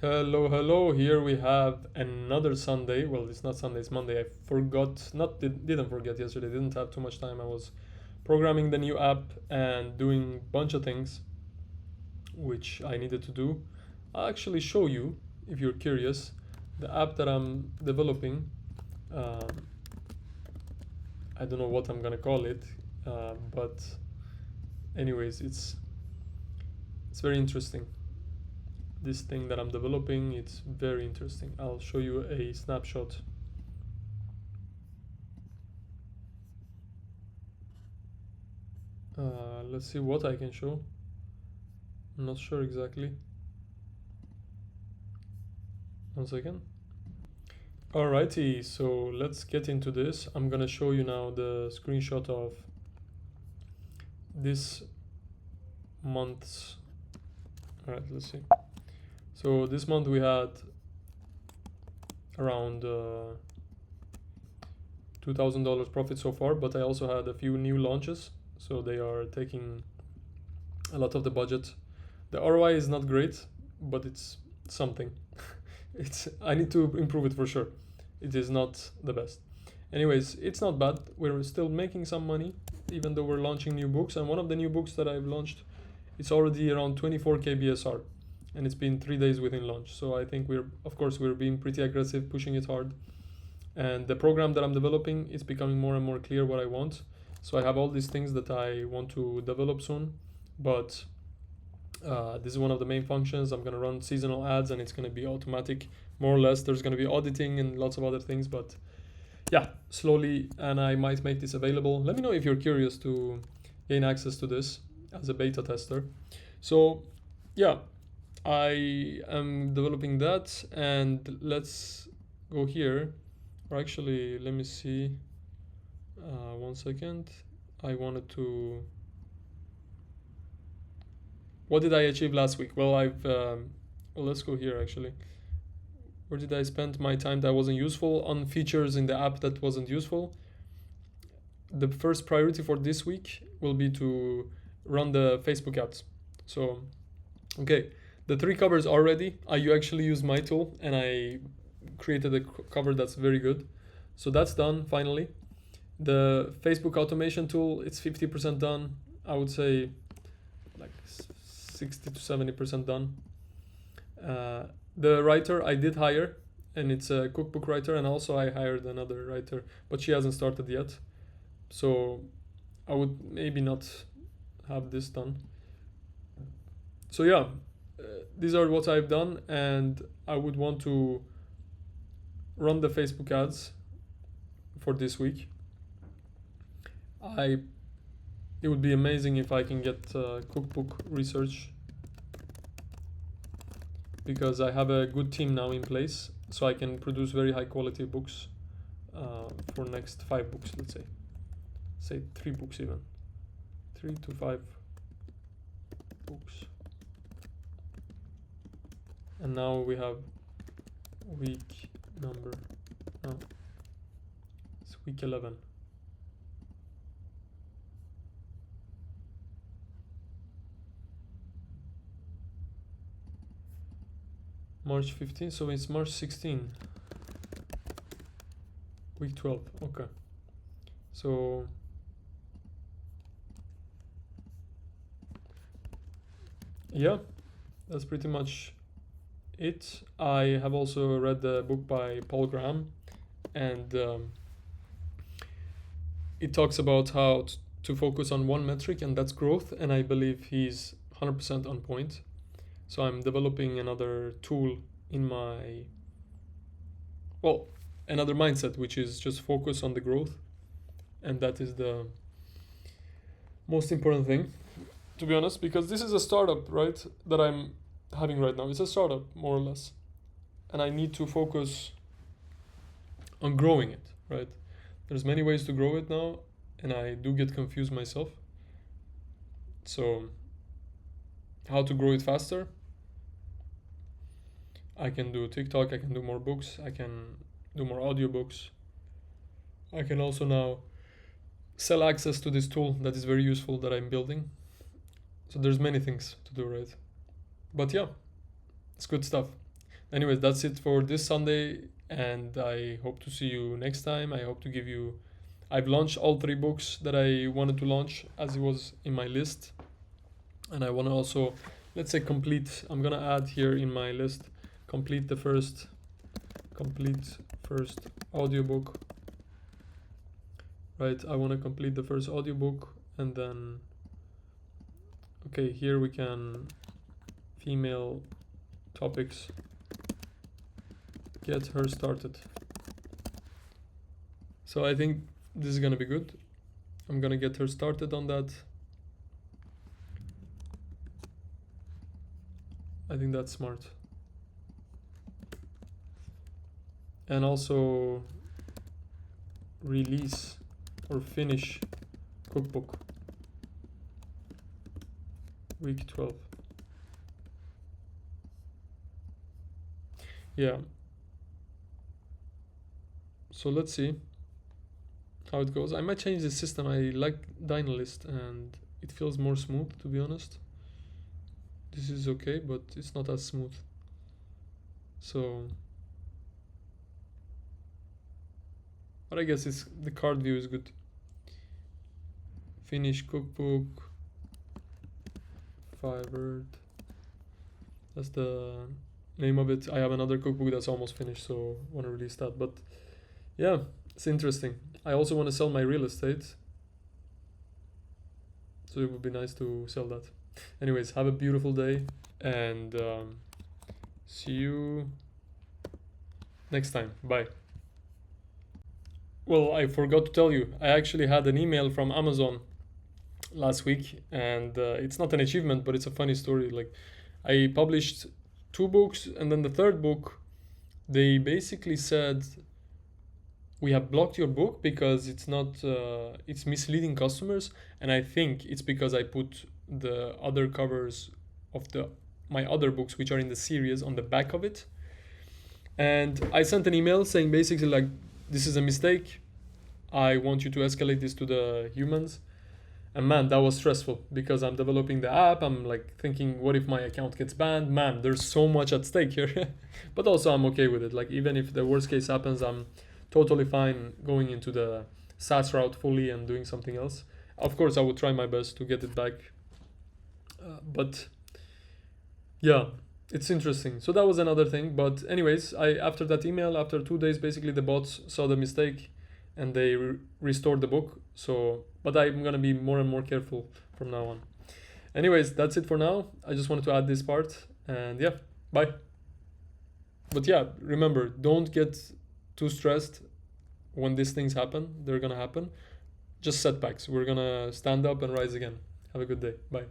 Hello, hello. Here we have another Sunday. Well, it's not Sunday, it's Monday. I forgot, not didn't forget yesterday. Didn't have too much time. I was programming the new app and doing bunch of things which I needed to do. I'll actually show you if you're curious the app that I'm developing. Um, I don't know what I'm gonna call it, but anyways, it's very interesting. This thing that I'm developing, it's very interesting. I'll show you a snapshot. Let's see what I can show. I'm not sure exactly. One second. Alrighty, so let's get into this. I'm gonna show you now the screenshot of this month's. Alright, let's see. So this month we had around $2,000 profit so far, but I also had a few new launches, so they are taking a lot of the budget. The ROI is not great, but it's something. I need to improve it for sure. It is not the best. Anyways, it's not bad. We're still making some money, even though we're launching new books. And one of the new books that I've launched, it's already around 24k BSR, and it's been 3 days within launch. So I think we're being pretty aggressive, pushing it hard. And the program that I'm developing is becoming more and more clear what I want. So I have all these things that I want to develop soon, but this is one of the main functions. I'm going to run seasonal ads and it's going to be automatic, more or less. There's going to be auditing and lots of other things, but yeah, slowly, and I might make this available. Let me know if you're curious to gain access to this as a beta tester. So yeah, I am developing that, and let's go here. Or actually, let me see. 1 second. I wanted to. What did I achieve last week? Well, well, let's go here actually. Where did I spend my time that wasn't useful? On features in the app that wasn't useful. The first priority for this week will be to run the Facebook ads. So, okay, the 3 covers are ready. I actually used my tool and I created a cover that's very good. So that's done finally. The Facebook automation tool, it's 50% done. I would say like 60 to 70% done. The writer I did hire, and it's a cookbook writer, and also I hired another writer, but she hasn't started yet. So I would maybe not have this done. So yeah, these are what I've done, and I would want to run the Facebook ads for this week. It would be amazing if I can get cookbook research, because I have a good team now in place, so I can produce very high quality books for next 5 books, let's say 3 books, even 3 to 5 books. And now we have week number, no, it's week 11. March 15, so it's March 16. Week 12, okay. So yeah, that's pretty much it. I have also read the book by Paul Graham, and it talks about how to focus on one metric, and that's growth, and I believe he's 100% on point. So I'm developing another tool in my, well, another mindset, which is just focus on the growth. And that is the most important thing, to be honest, because this is a startup, right, that I'm having right now. It's a startup, more or less. And I need to focus on growing it, right? There's many ways to grow it now, and I do get confused myself. So how to grow it faster? I can do TikTok, I can do more books, I can do more audiobooks. I can also now sell access to this tool that is very useful that I'm building. So there's many things to do, right? But yeah, it's good stuff. anyways, that's it for this Sunday, and I hope to see you next time. I hope to give you. I've launched all 3 books that I wanted to launch as it was in my list, and I want to also, let's say, complete. I'm gonna add here in my list, complete first audiobook. Right, I want to complete the first audiobook, and then, okay, here we can female topics, get her started. So I think this is gonna be good. I'm gonna get her started on that. I think that's smart. And also release or finish cookbook week 12. Yeah. So let's see how it goes. I might change the system. I like Dynalist and it feels more smooth, to be honest. This is okay, but it's not as smooth. So, but I guess it's the card view is good. Finish cookbook, Firebird. That's the name of it. I have another cookbook that's almost finished, so I want to release that. But yeah, it's interesting. I also want to sell my real estate, so it would be nice to sell that. Anyways, have a beautiful day, and see you next time. Bye. Well, I forgot to tell you, I actually had an email from Amazon last week, and it's not an achievement, but it's a funny story. Like, I published 2 books, and then the 3rd book, they basically said, we have blocked your book because it's not, it's misleading customers, and I think it's because I put the other covers of my other books, which are in the series, on the back of it. And I sent an email saying basically like, this is a mistake. I want you to escalate this to the humans. And man, that was stressful because I'm developing the app. I'm like thinking, what if my account gets banned? Man, there's so much at stake here. But also I'm okay with it. Like, even if the worst case happens, I'm totally fine going into the SaaS route fully and doing something else. Of course, I would try my best to get it back. But yeah, it's interesting. So that was another thing. But anyways, after that email, after 2 days, basically the bots saw the mistake and they restored the book. So, but I'm gonna be more and more careful from now on. Anyways, that's it for now. I just wanted to add this part, and yeah, bye. But yeah, remember, don't get too stressed when these things happen. They're gonna happen. Just setbacks. We're gonna stand up and rise again. Have a good day. Bye.